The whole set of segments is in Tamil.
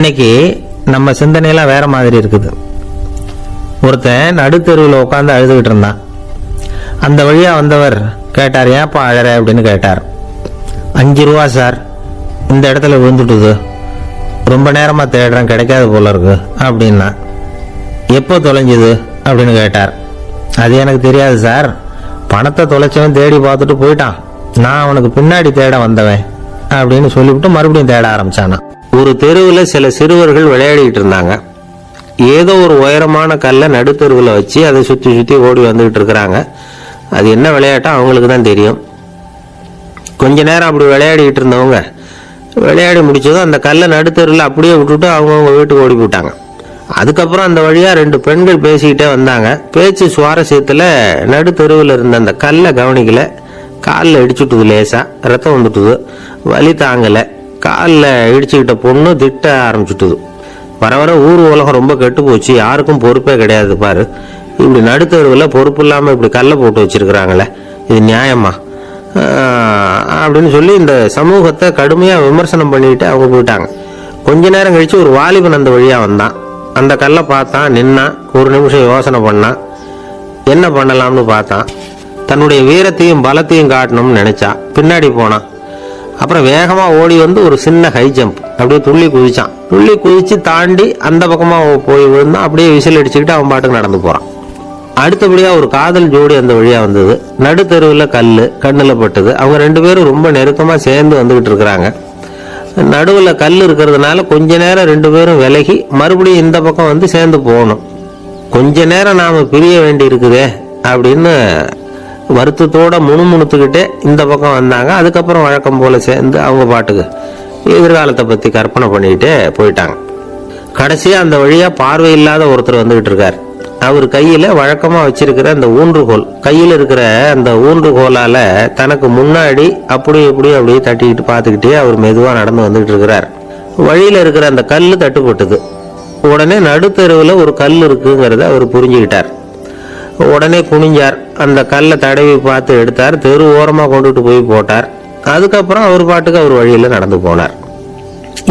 இன்னைக்கு நம்ம சிந்தனையெல்லாம் வேற மாதிரி இருக்குது. ஒருத்தன் நடுத்தெருவில் உட்காந்து அழுதுகிட்டு இருந்தான். அந்த வழியா வந்தவர் கேட்டார், ஏப்பா அழற அப்படின்னு கேட்டார். 5 ரூபா சார், இந்த இடத்துல விழுந்துட்டுது, ரொம்ப நேரமா தேடுறேன், கிடைக்காது போல இருக்கு அப்படின்னா. எப்போ தொலைஞ்சுது அப்படின்னு கேட்டார். அது எனக்கு தெரியாது சார், பணத்தை தொலைச்சவன் தேடி பார்த்துட்டு போயிட்டான், நான் அவனுக்கு பின்னாடி தேட வந்தவன் அப்படின்னு சொல்லிவிட்டு மறுபடியும் தேட ஆரம்பிச்சானா. ஒரு தெருவில் சில சிறுவர்கள் விளையாடிட்டு இருந்தாங்க. ஏதோ ஒரு உயரமான கல்லை நடுத்தெருவில் வச்சு அதை சுற்றி சுற்றி ஓடி வந்துகிட்டு இருக்கிறாங்க. அது என்ன விளையாட்டோ அவங்களுக்கு தான் தெரியும். கொஞ்ச நேரம் அப்படி விளையாடிக்கிட்டு இருந்தவங்க விளையாடி முடிச்சதும் அந்த கல்லை நடுத்தெருவில் அப்படியே விட்டுட்டு அவங்கவுங்க வீட்டுக்கு ஓடி போயிட்டாங்க. அதுக்கப்புறம் அந்த வழியாக 2 பெண்கள் பேசிக்கிட்டே வந்தாங்க. பேச்சு சுவாரஸ்யத்தில் நடுத்தெருவில் இருந்த அந்த கல்லை கவனிக்கல, காலில் இடிச்சுட்டுது, லேசா ரத்தம் வந்துட்டுது, வலி தாங்கலை. காலில் இடிச்சுக்கிட்ட பொண்ணு திட்ட ஆரம்பிச்சுட்டுது. வர வர ஊர் உலகம் ரொம்ப கெட்டு போச்சு, யாருக்கும் பொறுப்பே கிடையாது பாரு, இப்படி நடுத்தெருவில் பொறுப்பு இல்லாமல் இப்படி கல்லை போட்டு வச்சிருக்கிறாங்களே, இது நியாயமா அப்படின்னு சொல்லி இந்த சமூகத்தை கடுமையாக விமர்சனம் பண்ணிட்டு அவங்க போயிட்டாங்க. கொஞ்ச நேரம் கழிச்சு ஒரு வாலிபன் அந்த வழியாக வந்தான். அந்த கல்லை பார்த்தான், நின்னான், ஒரு நிமிஷம் யோசனை பண்ணான், என்ன பண்ணலாம்னு பார்த்தான். தன்னுடைய வீரத்தையும் பலத்தையும் காட்டணும்னு நினைச்சான். பின்னாடி போனான். அப்புறம் வேகமாக ஓடி வந்து ஒரு சின்ன ஹை ஜம்ப் அப்படியே துள்ளி குதிச்சான். துள்ளி குதிச்சு தாண்டி அந்த பக்கமாக போய் விழுந்தான். அப்படியே விசில் அடிச்சுக்கிட்டு அவன் பாட்டுக்கு நடந்து போகிறான். அடுத்தபடியாக ஒரு காதல் ஜோடி அந்த வழியாக வந்தது. நடுத்தெருவில் கண்ணில் பட்டது. அவங்க 2 பேரும் ரொம்ப நெருக்கமாக சேர்ந்து வந்துகிட்டு இருக்கிறாங்க. நடுவில் கல் இருக்கிறதுனால கொஞ்ச நேரம் 2 பேரும் விலகி மறுபடியும் இந்த பக்கம் வந்து சேர்ந்து போகணும். கொஞ்ச நேரம் நாம் பிரிய வேண்டி இருக்குதே அப்படின்னு வருத்தத்தோட முணுமுணுத்துக்கிட்டே இந்த பக்கம் வந்தாங்க. அதுக்கப்புறம் வழக்கம் போல சேர்ந்து அவங்க பாட்டுக்கு எதிர்காலத்தை பற்றி கற்பனை பண்ணிக்கிட்டே போயிட்டாங்க. கடைசியாக அந்த வழியாக பார்வை இல்லாத ஒருத்தர் வந்துகிட்டு இருக்கார். அவர் கையில் வழக்கமாக வச்சிருக்கிற அந்த ஊன்றுகோல், கையில் இருக்கிற அந்த ஊன்றுகோலால் தனக்கு முன்னாடி அப்படியே தட்டிக்கிட்டு பார்த்துக்கிட்டே அவர் மெதுவாக நடந்து வந்துகிட்டு இருக்கிறார். வழியில் இருக்கிற அந்த கல் தட்டுப்பட்டது. உடனே நடுத்தெருவில் ஒரு கல் இருக்குங்கிறத அவர் புரிஞ்சுக்கிட்டார். உடனே குனிஞ்சார், அந்த கல்லை தடவி பார்த்து எடுத்தார், தெரு ஓரமாக கொண்டுட்டு போய் போட்டார். அதுக்கப்புறம் அவர் பாட்டுக்கு அவர் வழியில் நடந்து போனார்.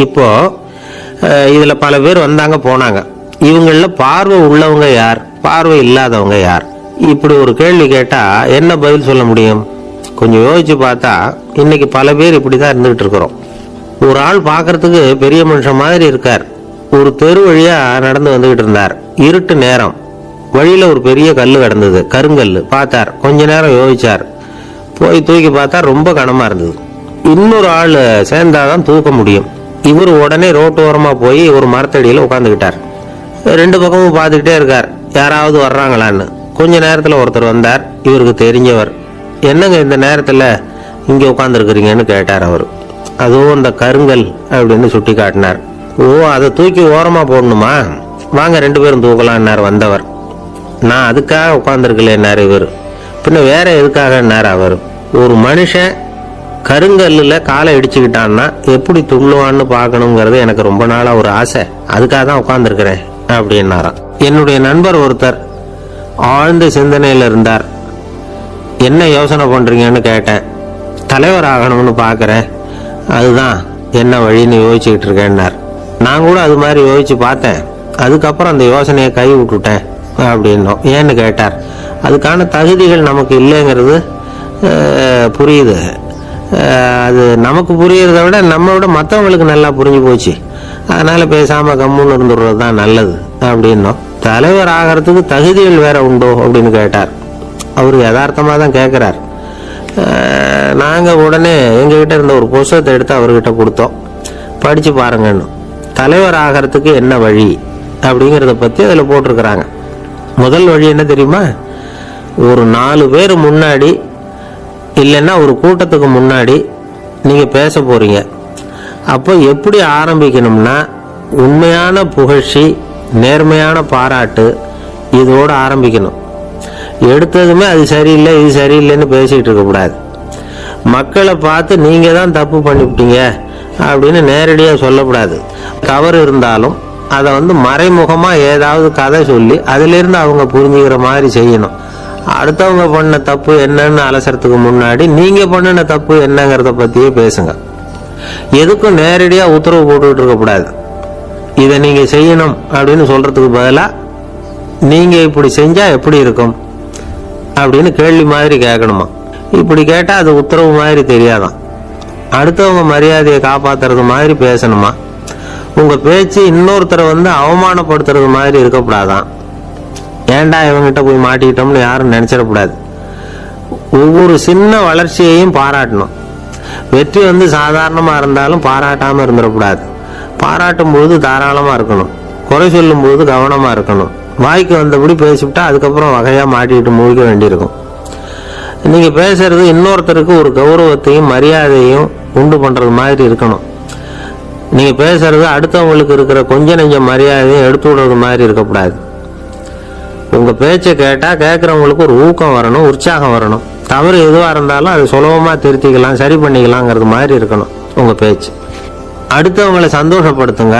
இப்போ இதில் பல பேர் வந்தாங்க போனாங்க. இவங்களில் பார்வை உள்ளவங்க யார், பார்வை இல்லாதவங்க யார்? இப்படி ஒரு கேள்வி கேட்டால் என்ன பதில் சொல்ல முடியும்? கொஞ்சம் யோசிச்சு பார்த்தா இன்னைக்கு பல பேர் இப்படி தான் இருந்துகிட்டு இருக்கிறோம். ஒரு ஆள் பார்க்கறதுக்கு பெரிய மனுஷன் மாதிரி இருக்கார். ஒரு தெரு வழியாக நடந்து வந்துகிட்டு இருந்தார். இருட்டு நேரம். வழியில் ஒரு பெரிய கல் கிடந்தது, கருங்கல். பார்த்தார், கொஞ்ச நேரம் யோசிச்சார். போய் தூக்கி பார்த்தா ரொம்ப கனமாக இருந்தது. இன்னொரு ஆள் சேர்ந்தாதான் தூக்க முடியும். இவர் உடனே ரோட்டு ஓரமாக போய் ஒரு மரத்தடியில் உட்காந்துக்கிட்டார். 2 பக்கமும் பார்த்துக்கிட்டே இருக்கார், யாராவது வர்றாங்களான்னு. கொஞ்ச நேரத்தில் ஒருத்தர் வந்தார், இவருக்கு தெரிஞ்சவர். என்னங்க இந்த நேரத்தில் இங்கே உட்காந்துருக்குறீங்கன்னு கேட்டார் அவர். அதுவும் அந்த கருங்கல் அப்படின்னு சுட்டி காட்டினார். ஓ, அதை தூக்கி ஓரமாக போடணுமா, வாங்க 2 பேரும் தூக்கலான்னார் வந்தவர். நான் அதுக்காக உட்காந்துருக்கலன்னார் இவர். பின்ன வேற எதுக்காகன்னார் அவர். ஒரு மனுஷன் கருங்கல்லில் காலை இடிச்சுக்கிட்டான்னா எப்படி துள்ளுவான்னு பார்க்கணுங்கிறது எனக்கு ரொம்ப நாளாக ஒரு ஆசை, அதுக்காக தான் உட்காந்துருக்கிறேன் அப்படின்னாராம். என்னுடைய நண்பர் ஒருத்தர் ஆழ்ந்த சிந்தனையில் இருந்தார். என்ன யோசனை பண்ணுறீங்கன்னு கேட்டேன். தலைவர் ஆகணும்னு பார்க்குறேன், அதுதான் என்ன வழின்னு யோசிச்சுக்கிட்டு இருக்கேன்னார். நான் கூட அது மாதிரி யோசிச்சு பார்த்தேன், அதுக்கப்புறம் அந்த யோசனையை கை விட்டுட்டேன் அப்படின்னோம். ஏன்னு கேட்டார். அதுக்கான தகுதிகள் நமக்கு இல்லைங்கிறது புரியுது. அது நமக்கு புரியறத விட நம்ம விட மற்றவங்களுக்கு நல்லா புரிஞ்சு போச்சு, அதனால பேசாமல் கம்முன்னு இருந்துடுறது தான் நல்லது அப்படின்னோம். தலைவர் ஆகிறதுக்கு தகுதிகள் வேற உண்டோ அப்படின்னு கேட்டார். அவர் யதார்த்தமாக தான் கேட்குறார். நாங்கள் உடனே எங்ககிட்ட இருந்த ஒரு புத்தகத்தை எடுத்து அவர்கிட்ட கொடுத்தோம், படித்து பாருங்கன்னு. தலைவர் ஆகிறதுக்கு என்ன வழி அப்படிங்கிறத பற்றி அதில் போட்டிருக்கிறாங்க. முதல் வழி என்ன தெரியுமா? ஒரு 4 பேர் முன்னாடி இல்லைன்னா ஒரு கூட்டத்துக்கு முன்னாடி நீங்கள் பேச போகிறீங்க. அப்போ எப்படி ஆரம்பிக்கணும்னா, உண்மையான புகழ்ச்சி, நேர்மையான பாராட்டு, இதோடு ஆரம்பிக்கணும். எடுத்ததுமே அது சரியில்லை இது சரியில்லைன்னு பேசிகிட்டு இருக்கக்கூடாது. மக்களை பார்த்து நீங்கள் தான் தப்பு பண்ணிவிட்டீங்க அப்படின்னு நேரடியாக சொல்லக்கூடாது. தவறு இருந்தாலும் அதை மறைமுகமாக ஏதாவது கதை சொல்லி அதிலிருந்து அவங்க புரிஞ்சுக்கிற மாதிரி செய்யணும். அடுத்தவங்க பண்ண தப்பு என்னன்னு அலசறதுக்கு முன்னாடி நீங்கள் பண்ணின தப்பு என்னங்கிறத பற்றியே பேசுங்க. எதுக்கும் நேரடியாக உத்தரவு போட்டுக்கிட்டு இருக்கக்கூடாது. இதை நீங்க செய்யணும் அப்படின்னு சொல்றதுக்கு பதிலாக நீங்க இப்படி செஞ்சா எப்படி இருக்கும் அப்படின்னு கேள்வி மாதிரி கேட்கணுமா. இப்படி கேட்டா அது உத்தரவு மாதிரி தெரியாதான். அடுத்தவங்க மரியாதையை காப்பாத்துறது மாதிரி பேசணுமா. உங்க பேச்சு இன்னொருத்தரை அவமானப்படுத்துறது மாதிரி இருக்கக்கூடாதான். ஏண்டா இவங்கிட்ட போய் மாட்டிக்கிட்டோம்னு யாரும் நினைச்சிடக்கூடாது. ஒவ்வொரு சின்ன வளர்ச்சியையும் பாராட்டணும். வெற்றி சாதாரணமா இருந்தாலும் பாராட்டாம இருந்துடக்கூடாது. பாராட்டும் போது தாராளமா இருக்கணும். குறை சொல்லும் போது கவனமா இருக்கணும். வாய்க்கு வந்தபடி பேசிவிட்டா அதுக்கப்புறம் வகையா மாட்டிக்கிட்டு முழிக்க வேண்டியிருக்கும். நீங்க பேசுறது இன்னொருத்தருக்கு ஒரு கௌரவத்தையும் மரியாதையும் உண்டு பண்றது மாதிரி இருக்கணும். நீங்க பேசுறது அடுத்தவங்களுக்கு இருக்கிற கொஞ்ச நெஞ்ச மரியாதையும் எடுத்து விடுறது மாதிரி இருக்கக்கூடாது. உங்க பேச்சை கேட்டா கேட்கறவங்களுக்கு ஒரு ஊக்கம் வரணும், உற்சாகம் வரணும். தவறு எதுவா இருந்தாலும் அது சுலபமா திருத்திக்கலாம், சரி பண்ணிக்கலாங்கிறது மாதிரி இருக்கணும் உங்க பேச்சு. அடுத்தவங்களை சந்தோஷப்படுத்துங்க.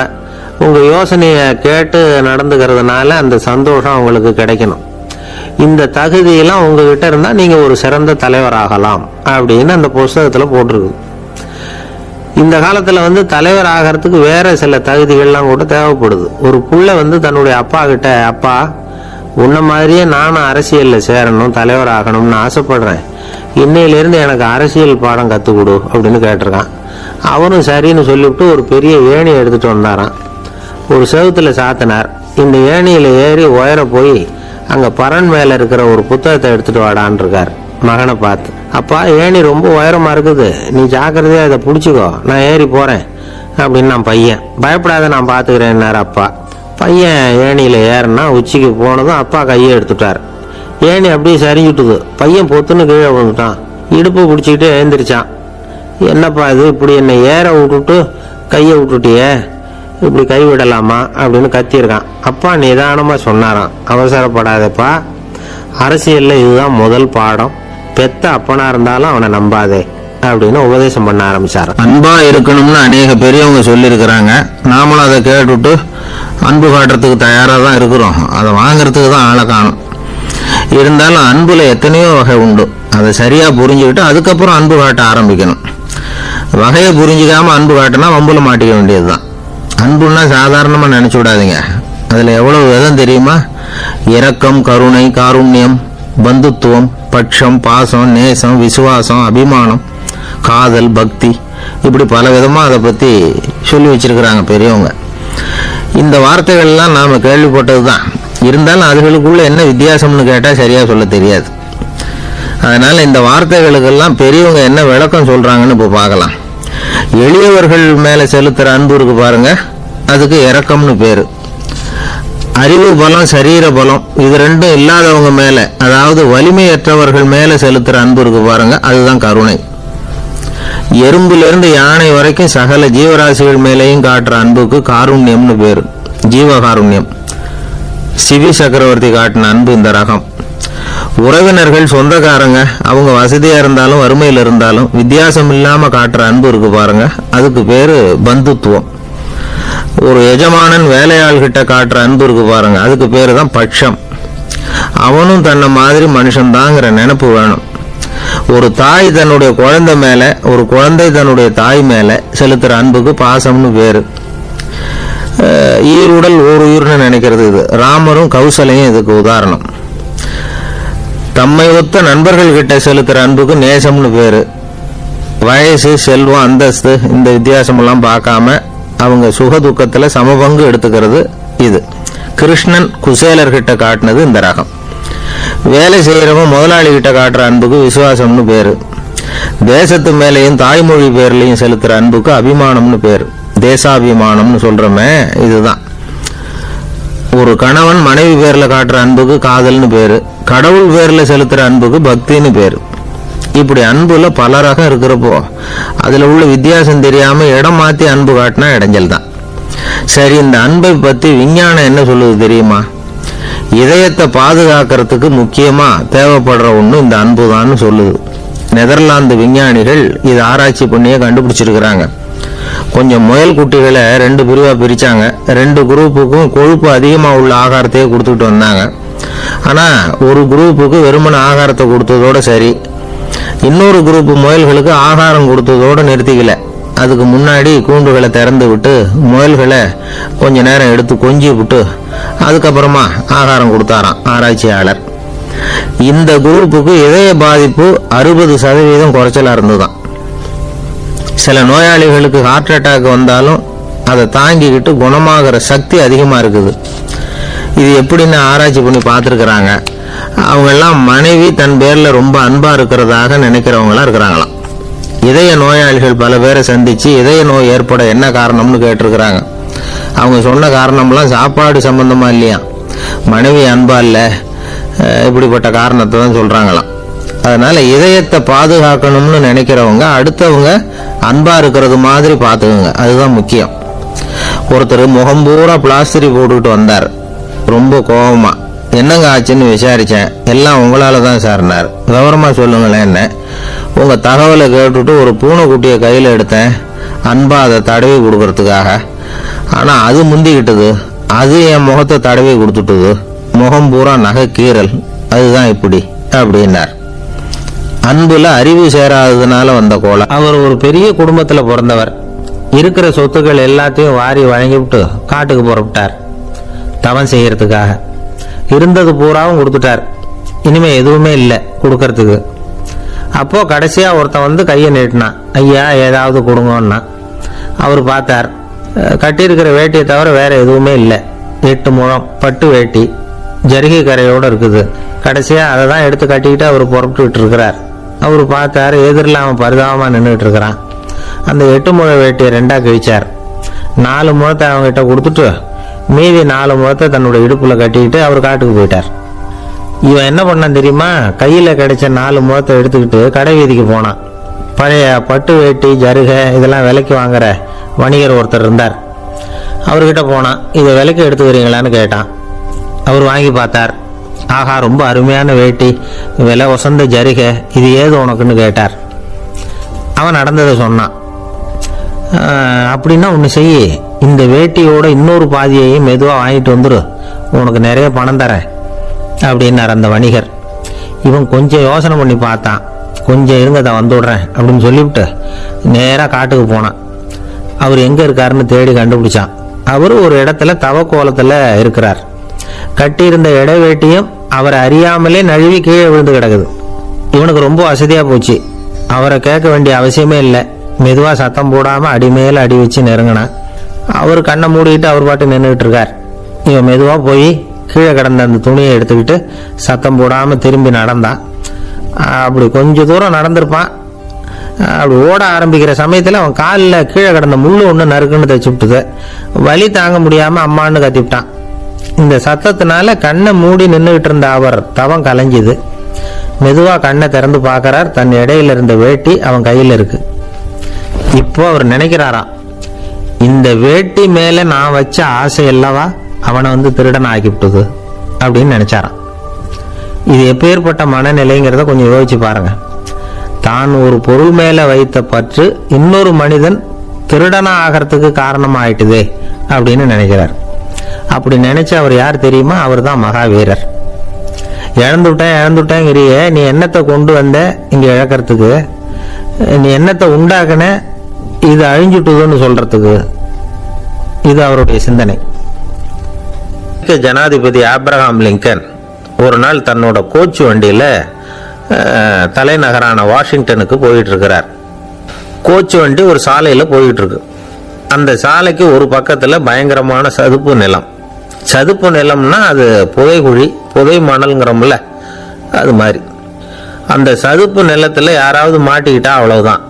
உங்க யோசனையை கேட்டு நடந்துக்கிறதுனால அந்த சந்தோஷம் அவங்களுக்கு கிடைக்கணும். இந்த தகுதியெல்லாம் உங்ககிட்ட இருந்தா நீங்க ஒரு சிறந்த தலைவராகலாம் அப்படின்னு அந்த புஸ்தகத்துல போட்டிருக்கு. இந்த காலத்துல தலைவர் ஆகிறதுக்கு வேற சில தகுதிகள்லாம் கூட தேவைப்படுது. ஒரு புள்ள தன்னுடைய அப்பா கிட்ட, அப்பா உன்ன மாதிரியே நானும் அரசியல்ல சேரணும், தலைவர் ஆகணும்னு ஆசைப்படுறேன், இன்னையிலிருந்து எனக்கு அரசியல் பாடம் கத்து கொடு அப்படின்னு கேட்டிருக்கான். அவரும் சரின்னு சொல்லிவிட்டு ஒரு பெரிய ஏணி எடுத்துட்டு வந்தாராம். ஒரு செவுத்துல சாத்தினார். இந்த ஏணியில ஏறி உயர போய் அங்க பரன் மேல இருக்கிற ஒரு புத்தகத்தை எடுத்துட்டு வாடான்னு இருக்கார். மகனை பார்த்து, அப்பா ஏணி ரொம்ப உயரமா இருக்குது, நீ ஜாக்கிரதையா இதை பிடிச்சிக்கோ, நான் ஏறி போறேன் அப்படின்னு நான் பையன். பயப்படாத, நான் பாத்துக்கிறேன்னாரு அப்பா. பையன் ஏணியில ஏறினா உச்சிக்கு போனதும் அப்பா கையை எடுத்துட்டார். ஏணி அப்படியே சரிஞ்சுட்டுது. பையன் பொத்துன்னு கீழே விழுந்துட்டான். இடுப்பு பிடிச்சிக்கிட்டு எழுந்திரிச்சான். என்னப்பா இது, இப்படி என்னை ஏற விட்டுட்டு கையை விட்டுட்டியே, இப்படி கை விடலாமா அப்படின்னு கத்தியிருக்கான். அப்பா நிதானமா சொன்னாராம், அவசரப்படாதப்பா, அரசியல்ல இதுதான் முதல் பாடம், பெத்த அப்பனா இருந்தாலும் அவனை நம்பாதே அப்படின்னு உபதேசம் பண்ண ஆரம்பிச்சாரு. அன்பா இருக்கணும்னு அநேக பெரியவங்க சொல்லி இருக்கிறாங்க. நாமளும் அதை கேட்டுட்டு அன்பு காட்டுறதுக்கு தயாரா தான் இருக்கிறோம். அதை வாங்கறதுக்கு தான் ஆளை காணும். இருந்தாலும் அன்புல எத்தனையோ வகை உண்டு. அதை சரியா புரிஞ்சுக்கிட்டு அதுக்கப்புறம் அன்பு காட்ட ஆரம்பிக்கணும். வகையை புரிஞ்சுக்காம அன்பு காட்டினா வம்புல மாட்டிக்க வேண்டியதுதான். அன்புன்னா சாதாரணமா நினைச்சு விடாதீங்க. அதுல எவ்வளவு விதம் தெரியுமா? இரக்கம், கருணை, காருண்யம், பந்துத்துவம், பட்சம், பாசம், நேசம், விசுவாசம், அபிமானம், காதல், பக்தி, இப்படி பல விதமா அதை பத்தி சொல்லி வச்சிருக்கிறாங்க பெரியவங்க. இந்த வார்த்தைகள்லாம் நாம கேள்விப்பட்டதுதான். இருந்தாலும் அதுகளுக்குள்ள என்ன வித்தியாசம்னு கேட்டா சரியா சொல்ல தெரியாது. அதனால இந்த வார்த்தைகளுக்கெல்லாம் பெரியவங்க என்ன விளக்கம் சொல்றாங்கன்னு இப்ப பார்க்கலாம். எளியவர்கள் மேல செலுத்துற அன்பு இருக்கு பாருங்க, அதுக்கு இரக்கம்னு பேரு. அறிவு பலம், சரீர பலம், இது ரெண்டும் இல்லாதவங்க மேல, அதாவது வலிமையற்றவர்கள் மேல செலுத்துற அன்பு இருக்கு பாருங்க, அதுதான் கருணை. எறும்புல இருந்து யானை வரைக்கும் சகல ஜீவராசிகள் மேலேயும் காட்டுற அன்புக்கு காருண்யம்னு பேரு, ஜீவகாருண்யம். சிவி சக்கரவர்த்தி காட்டின அன்பு இந்த ரகம். உறவினர்கள், சொந்தக்காரங்க, அவங்க வசதியா இருந்தாலும் வறுமையில இருந்தாலும் வித்தியாசம் இல்லாம காட்டுற அன்பு இருக்கு பாருங்க, அதுக்கு பேரு பந்துத்துவம். ஒரு எஜமானன் வேலையாள் கிட்ட காட்டுற அன்பு இருக்கு பாருங்க, அதுக்கு பேரு தான் பட்சம். அவனும் தன்னை மாதிரி மனுஷன் தாங்கிற நினைப்பு வேணும். ஒரு தாய் தன்னுடைய குழந்தை மேல, ஒரு குழந்தை தன்னுடைய தாய் மேல செலுத்துற அன்புக்கு பாசம்னு பேரு. ஈருடல் ஓர் உயிர்னு நினைக்கிறது இது. ராமரும் கௌசலையும் இதுக்கு உதாரணம். தம்மை ஒத்த நண்பர்கள் கிட்ட செலுத்துற அன்புக்கு நேசம்னு பேரு. வயசு, செல்வம், அந்தஸ்து, இந்த வித்தியாசம் எல்லாம் பார்க்காம அவங்க சுக துக்கத்துல சமபங்கு எடுத்துக்கிறது இது. கிருஷ்ணன் குசேலர்கிட்ட காட்டினது இந்த ரகம். வேலை செய்யறவன் முதலாளி கிட்ட காட்டுற அன்புக்கு விசுவாசம்னு பேரு. தேசத்து மேலையும் தாய்மொழி பேர்லையும் செலுத்துற அன்புக்கு அபிமானம்னு பேரு. தேசாபிமானம்னு சொல்றமே இதுதான். ஒரு கணவன் மனைவி பேர்ல காட்டுற அன்புக்கு காதல்னு பேரு. கடவுள் பேர்ல செலுத்துற அன்புக்கு பக்தின்னு பேரு. இப்படி அன்புல பல ரகம் இருக்கிறப்போ அதுல உள்ள வித்தியாசம் தெரியாம இடம் மாத்தி அன்பு காட்டினா இடைஞ்சல் தான். சரி, இந்த அன்பை பத்தி விஞ்ஞானம் என்ன சொல்லுது தெரியுமா? இதயத்தை பாதுகாக்கிறதுக்கு முக்கியமா தேவைப்படுற ஒண்ணு இந்த அன்பு தான் சொல்லுது. நெதர்லாந்து விஞ்ஞானிகள் இது ஆராய்ச்சி பண்ணியே கண்டுபிடிச்சிருக்கிறாங்க. கொஞ்சம் முயல் குட்டிகளை 2 பிரிவா பிரிச்சாங்க. 2 குரூப்புக்கும் கொழுப்பு அதிகமா உள்ள ஆகாரத்தையே கொடுத்துட்டு வந்தாங்க. ஆனா ஒரு குரூப்புக்கு வெறுமன ஆகாரத்தை கொடுத்ததோட சரி, இன்னொரு குரூப் முயல்களுக்கு ஆகாரம் கொடுத்ததோட நிறுத்திக்கல. அதுக்கு முன்னாடி கூண்டுகளை திறந்து விட்டு முயல்களை கொஞ்ச நேரம் எடுத்து கொஞ்சி விட்டு அதுக்கப்புறமா ஆகாரம் கொடுத்தாராம் ஆராய்ச்சியாளர். இந்த குரூப்புக்கு இதய பாதிப்பு 60% குறைச்சலா இருந்துதான். சில நோயாளிகளுக்கு ஹார்ட் அட்டாக் வந்தாலும் அதை தாங்கிக்கிட்டு குணமாகிற சக்தி அதிகமா இருக்குது. இது எப்படின்னு ஆராய்ச்சி பண்ணி பார்த்துருக்குறாங்க. அவங்க எல்லாம் மனைவி தன் பேர்ல ரொம்ப அன்பா இருக்கிறதாக நினைக்கிறவங்களா இருக்கிறாங்களாம். இதய நோயாளிகள் பல பேரை சந்திச்சு இதய நோய் ஏற்பட என்ன காரணம்னு கேட்டிருக்கிறாங்க. அவங்க சொன்ன காரணம்லாம் சாப்பாடு சம்பந்தமா இல்லையா, மனைவி அன்பா இல்லை, இப்படிப்பட்ட காரணத்தை தான் சொல்றாங்களாம். அதனால இதயத்தை பாதுகாக்கணும்னு நினைக்கிறவங்க அடுத்தவங்க அன்பா இருக்கிறது மாதிரி பார்த்துக்குங்க, அதுதான் முக்கியம். ஒருத்தர் முகம் பூரா பிளாஸ்டரி போட்டுக்கிட்டு வந்தார். ரொம்ப கோபமா, என்னங்க ஆச்சுன்னு விசாரிச்சேன். எல்லாம் உங்களால தான் சார்னார். விவரமா சொல்லுங்களேன். என்ன உங்க தகவலை கேட்டுட்டு ஒரு பூனைக்குட்டியை கையில எடுத்தேன், அன்பா அதை தடவி கொடுக்கறதுக்காக. ஆனா அது முந்திக்கிட்டது, அது என் முகத்தை தடவி கொடுத்துட்டுது, முகம் பூரா நகை கீறல், அதுதான் இப்படி அப்படின்னார். அன்புல அறிவு சேராததுனால வந்த கோலம். அவர் ஒரு பெரிய குடும்பத்துல பிறந்தவர். இருக்கிற சொத்துக்கள் எல்லாத்தையும் வாரி வழங்கிவிட்டு காட்டுக்கு புறப்பட்டார் தவம் செய்யறதுக்காக. இருந்தது பூராவும் கொடுத்துட்டார். இனிமே எதுவுமே இல்லை கொடுக்கறதுக்கு. அப்போ கடைசியா ஒருத்தன் வந்து கையை நீட்டினான். ஐயா ஏதாவது கொடுங்கன்னா. அவர் பார்த்தார். கட்டியிருக்கிற வேட்டியை தவிர வேற எதுவுமே இல்லை. 8 முழம் பட்டு வேட்டி ஜரிகை கரையோடு இருக்குது. கடைசியா அதை தான் எடுத்து கட்டிக்கிட்டு அவர் புறப்பட்டு இருக்கிறார். அவர் பார்த்தாரு, எதிரில் அவன் பரிதாபமா நின்றுட்டு இருக்கிறான். அந்த 8 முழ வேட்டியை 2ஆ கிழிச்சார். 4 முழத்தை அவங்ககிட்ட கொடுத்துட்டு மீதி 4 முழத்தை தன்னோட இடுப்புல கட்டிக்கிட்டு அவர் காட்டுக்கு போயிட்டார். இவன் என்ன பண்ணான் தெரியுமா, கையில கிடைச்ச 4 முழத்தை எடுத்துக்கிட்டு கடை வீதிக்கு போனான். பழைய பட்டு வேட்டி ஜருகை இதெல்லாம் விலைக்கு வாங்குற வணிகர் ஒருத்தர் இருந்தார். அவர்கிட்ட போனான். இதை விலைக்கு எடுத்துக்கிறீங்களான்னு கேட்டான். அவர் வாங்கி பார்த்தார். ஆஹா, ரொம்ப அருமையான வேட்டி, விலை வசந்த ஜருகை, இது ஏது உனக்குன்னு கேட்டார். அவன் நடந்ததை சொன்னான். அப்படின்னா ஒன்று செய்ய, இந்த வேட்டியோட இன்னொரு பாதியையும் மெதுவாக வாங்கிட்டு வந்துரு, உனக்கு நிறைய பணம் தரேன் அப்படின்னார் அந்த வணிகர். இவன் கொஞ்சம் யோசனை பண்ணி பார்த்தான். கொஞ்சம் இருங்க, அதை வந்துடுறேன் அப்படின்னு சொல்லிவிட்டு நேராக காட்டுக்கு போனான். அவர் எங்கே இருக்காருன்னு தேடி கண்டுபிடிச்சான். அவர் ஒரு இடத்துல தவக்கோலத்தில் இருக்கிறார். கட்டியிருந்த இடைவேட்டியும் அவரை அறியாமலே நழுவி கீழே விழுந்து கிடக்குது. இவனுக்கு ரொம்ப வசதியாக போச்சு. அவரை கேட்க வேண்டிய அவசியமே இல்லை. மெதுவாக சத்தம் போடாமல் அடி மேலே அடி வச்சு நெருங்கினான். அவர் கண்ணை மூடிக்கிட்டு அவர் பாட்டு நின்றுட்டு இருக்கார். இவன் மெதுவாக போய் கீழே கிடந்த அந்த துணியை எடுத்துக்கிட்டு சத்தம் போடாமல் திரும்பி நடந்தான். அப்படி கொஞ்சம் தூரம் நடந்திருப்பான். அப்படி ஓட ஆரம்பிக்கிற சமயத்தில் அவன் காலில் கீழே கிடந்த முள்ளு ஒன்று நறுக்குன்னு தைச்சு விட்டுது. வலி தாங்க முடியாமல் அம்மான்னு கத்திவிட்டான். இந்த சத்தத்தினால கண்ணை மூடி நின்றுகிட்டு இருந்த அவர் தவம் கலைஞ்சுது. மெதுவாக கண்ணை திறந்து பார்க்கறார். தன் இடையில இருந்த வேட்டி அவன் கையில் இருக்கு. இப்போ அவர் நினைக்கிறாராம், இந்த வேட்டி மேல நான் வச்ச ஆசை அல்லவா அவனை வந்து திருடன் ஆக்கிவிட்டது அப்படின்னு நினைச்சாராம். இது எப்பேற்பட்ட மனநிலைங்கிறத கொஞ்சம் யோசிச்சு பாருங்க. தான் ஒரு பொருள் மேல வைத்த பற்று இன்னொரு மனிதன் திருடனா ஆகிறதுக்கு காரணமா ஆயிட்டுதே அப்படின்னு நினைக்கிறார். அப்படி நினைச்ச அவர் யார் தெரியுமா, அவர் தான் மகாவீரர். இழந்துட்டேங்கிறிய, நீ என்னத்தை கொண்டு வந்த இங்க இழக்கிறதுக்கு, நீ என்னத்தை உண்டாக்குன இது அழிஞ்சுட்டுதுன்னு சொல்றதுக்கு. இது அவருடைய சிந்தனை. ஜனாதிபதி ஆப்ரஹாம் லிங்கன் ஒரு நாள் தன்னோட கோச்சு வண்டியில தலைநகரான வாஷிங்டனுக்கு போயிட்டு இருக்கிறார். கோச்சு வண்டி ஒரு சாலையில போயிட்டு இருக்கு. அந்த சாலைக்கு ஒரு பக்கத்துல பயங்கரமான சதுப்பு நிலம். சதுப்பு நிலம்னா அது புதைகுழி, புதை மணல்ங்கிறோம்ல, அது மாதிரி. அந்த சதுப்பு நிலத்துல யாராவது மாட்டிக்கிட்டா அவ்வளவுதான்,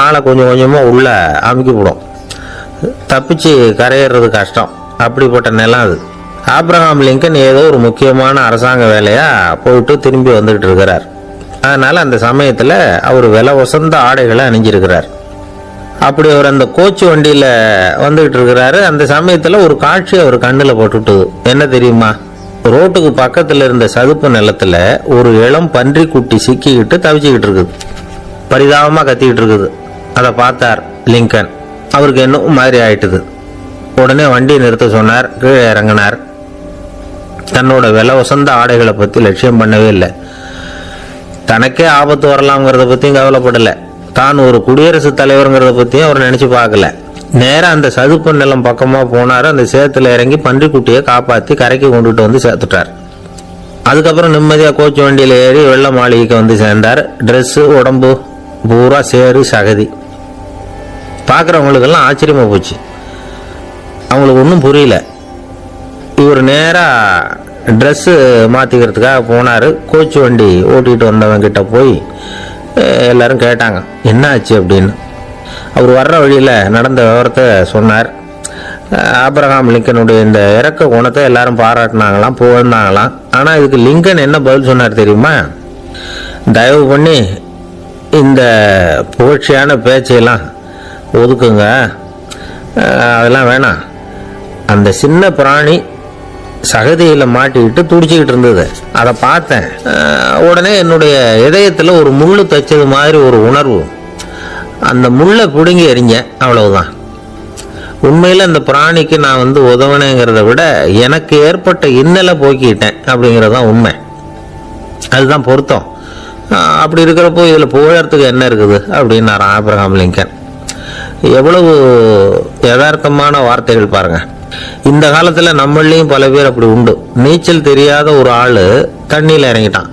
ஆளை கொஞ்சம் கொஞ்சமா உள்ள அமுக்கிவிடும். தப்பிச்சு கரையேறது கஷ்டம். அப்படிப்பட்ட நிலம் அது. ஆப்ரஹாம் லிங்கன் ஏதோ ஒரு முக்கியமான அரசாங்க வேலையா போயிட்டு திரும்பி வந்துகிட்டு இருக்கிறார். அதனால அந்த சமயத்துல அவர் விலை உசந்த ஆடைகளை அணிஞ்சிருக்கிறார். அப்படி அவர் அந்த கோச்சு வண்டியில வந்துகிட்டு இருக்கிறாரு. அந்த சமயத்துல ஒரு காட்சி அவர் கண்ணுல போட்டுட்டு, என்ன தெரியுமா, ரோட்டுக்கு பக்கத்துல இருந்த சதுப்பு நிலத்துல ஒரு இளம் பன்றி குட்டி சிக்கிக்கிட்டு தவிச்சுக்கிட்டு இருக்குது. பரிதாபமா கத்திக்கிட்டு இருக்குது. அதை பார்த்தார் லிங்கன். அவருக்கு என்ன மாதிரி ஆயிட்டுது. உடனே வண்டியை நிறுத்த சொன்னார். கீழே இறங்கினார். தன்னோட விலை உசந்த ஆடைகளை பத்தி லட்சியம் பண்ணவே இல்லை. தனக்கே ஆபத்து வரலாம்ங்கிறத பத்தியும் கவலைப்படலை. தான் ஒரு குடியரசுத் தலைவருங்கிறத பற்றியும் அவர் நினச்சி பார்க்கல. நேராக அந்த சதுப்பு நிலம் பக்கமாக போனார். அந்த சேத்துல இறங்கி பன்றிக்குட்டியை காப்பாற்றி கரைக்கு கொண்டுட்டு வந்து சேர்த்துட்டார். அதுக்கப்புறம் நிம்மதியாக கோச்சு வண்டியில் ஏறி வெள்ள மாளிகைக்கு வந்து சேர்ந்தார். ட்ரெஸ்ஸு உடம்பு பூரா சேறு சகதி. பார்க்குறவங்களுக்கெல்லாம் ஆச்சரியமாக போச்சு. அவங்களுக்கு ஒன்றும் புரியல. இவர் நேராக ட்ரெஸ்ஸு மாற்றிக்கிறதுக்காக போனார். கோச்சு வண்டி ஓட்டிகிட்டு வந்தவங்கிட்ட போய் எல்லாரும் கேட்டாங்க என்ன ஆச்சு அப்படின்னு. அவர் வர்ற வழியில் நடந்த விவரத்தை சொன்னார். ஆபிரகாம் லிங்கனுடைய இந்த இறக்க குணத்தை எல்லாரும் பாராட்டினாங்களாம், புகழ்ந்தாங்களாம். ஆனால் இதுக்கு லிங்கன் என்ன பதில் சொன்னார் தெரியுமா? தயவு பண்ணி இந்த புகழ்ச்சியான பேச்சையெல்லாம் ஒதுக்குங்க, அதெல்லாம் வேணாம். அந்த சின்ன பிராணி சகதியில் மாட்டிக்கிட்டு துடிச்சிக்கிட்டு இருந்தது, அதை பார்த்தேன். உடனே என்னுடைய இதயத்தில் ஒரு முள்ளு தைச்சது மாதிரி ஒரு உணர்வு. அந்த முள்ளை பிடுங்கி எறிஞ்சேன், அவ்வளவுதான். உண்மையில் அந்த பிராணிக்கு நான் வந்து உதவினேங்கிறத விட எனக்கு ஏற்பட்ட இன்னலை போக்கிட்டேன் அப்படிங்கிறதான் உண்மை. அதுதான் பொருத்தம். அப்படி இருக்கிறப்போ இதில் புகழறதுக்கு என்ன இருக்குது அப்படின்னாரு ஆபிரகாம் லிங்கன். எவ்வளவு யதார்த்தமான வார்த்தைகள் பாருங்க. இந்த காலத்தில் நம்மளையும் பல பேர் அப்படி உண்டு. நீச்சல் தெரியாத ஒரு ஆள் தண்ணியில் இறங்கிட்டான்.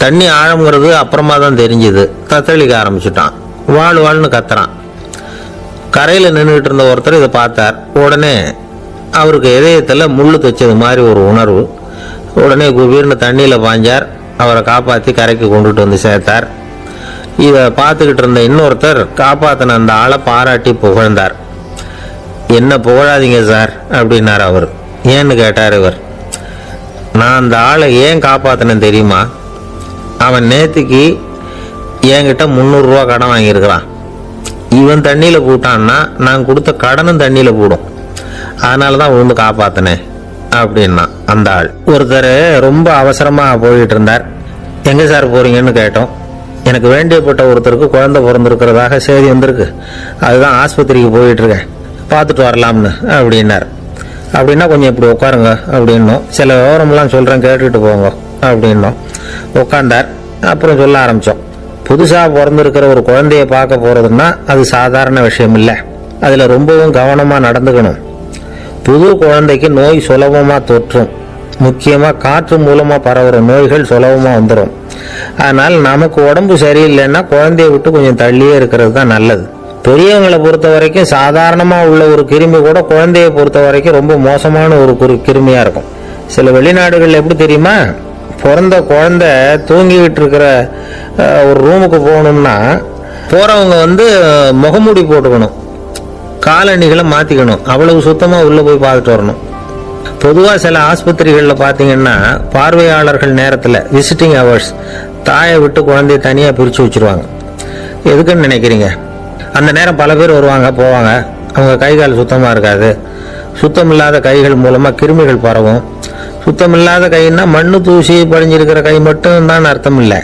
தண்ணி ஆழம்ங்கிறது அப்புறமா தான் தெரிஞ்சுது. தத்தளிக்க ஆரம்பிச்சுட்டான். வாழ்னு கத்துறான். கரையில் நின்றுட்டு இருந்த ஒருத்தர் இதை பார்த்தார். உடனே அவருக்கு இதயத்தில் முள்ளு தைச்சது மாதிரி ஒரு உணர்வு. உடனே குபீர்னு தண்ணியில் பாஞ்சார். அவரை காப்பாற்றி கரைக்கு கொண்டுட்டு வந்து சேர்த்தார். இதை பார்த்துக்கிட்டு இருந்த இன்னொருத்தர் காப்பாற்றின அந்த ஆளை பாராட்டி புகழ்ந்தார். என்ன புகழாதீங்க சார் அப்படின்னார் அவர். ஏன்னு கேட்டார் இவர். நான் அந்த ஆளை ஏன் காப்பாற்றினேன் தெரியுமா? அவன் நேற்றுக்கு என்கிட்ட 300 ரூபா கடன் வாங்கியிருக்கிறான். இவன் தண்ணியில் போட்டான்னா நான் கொடுத்த கடனும் தண்ணியில் போடும். அதனால தான் விழுந்து காப்பாற்றினேன் அப்படின்னா அந்த ஆள். ஒருத்தர் ரொம்ப அவசரமாக போயிட்டு இருந்தார். எங்கே சார் போகிறீங்கன்னு கேட்டோம். எனக்கு வேண்டியப்பட்ட ஒருத்தருக்கு குழந்தை பிறந்திருக்கிறதாக செய்தி வந்திருக்கு, அதுதான் ஆஸ்பத்திரிக்கு போயிட்டுருக்கேன், பார்த்துட்டு வரலாம்னு அப்படின்னார். அப்படின்னா கொஞ்சம் இப்படி உட்காருங்க அப்படின்னோம். சில விவரம்லாம் சொல்கிறேன் கேட்டுட்டு போங்க அப்படின்னோம். உட்காந்தார். அப்புறம் சொல்ல ஆரம்பித்தோம். புதுசாக பிறந்திருக்கிற ஒரு குழந்தைய பார்க்க போகிறதுன்னா அது சாதாரண விஷயம் இல்லை. அதில் ரொம்பவும் கவனமாக நடந்துக்கணும். புது குழந்தைக்கு நோய் சுலபமாக தொற்றும். முக்கியமாக காற்று மூலமாக பரவுற நோய்கள் சுலபமாக வந்துடும். அதனால் நமக்கு உடம்பு சரியில்லைன்னா குழந்தைய விட்டு கொஞ்சம் தள்ளியே இருக்கிறது தான் நல்லது. பெரியவங்களை பொறுத்த வரைக்கும் சாதாரணமாக உள்ள ஒரு கிருமி கூட குழந்தைய பொறுத்த வரைக்கும் ரொம்ப மோசமான ஒரு கிருமியாக இருக்கும். சில வெளிநாடுகளில் எப்படி தெரியுமா? பிறந்த குழந்தை தூங்கிக்கிட்டு இருக்கிற ஒரு ரூமுக்கு போகணும்னா போகிறவங்க வந்து முகமூடி போட்டுக்கணும், காலணிகளை மாற்றிக்கணும், அவ்வளவு சுத்தமாக உள்ளே போய் பார்த்துட்டு வரணும். பொதுவாக சில ஆஸ்பத்திரிகளில் பார்த்தீங்கன்னா பார்வையாளர்கள் நேரத்தில் விசிட்டிங் ஹவர்ஸ் தாயை விட்டு குழந்தைய தனியாக பிரித்து வச்சுருவாங்க. எதுக்குன்னு நினைக்கிறீங்க? அந்த நேரம் பல பேர் வருவாங்க போவாங்க. அவங்க கை கால் சுத்தமாக இருக்காது. சுத்தமில்லாத கைகள் மூலமாக கிருமிகள் பரவும். சுத்தமில்லாத கைன்னா மண்ணு தூசி படிஞ்சிருக்கிற கை மட்டும் தான் அர்த்தம் இல்லை.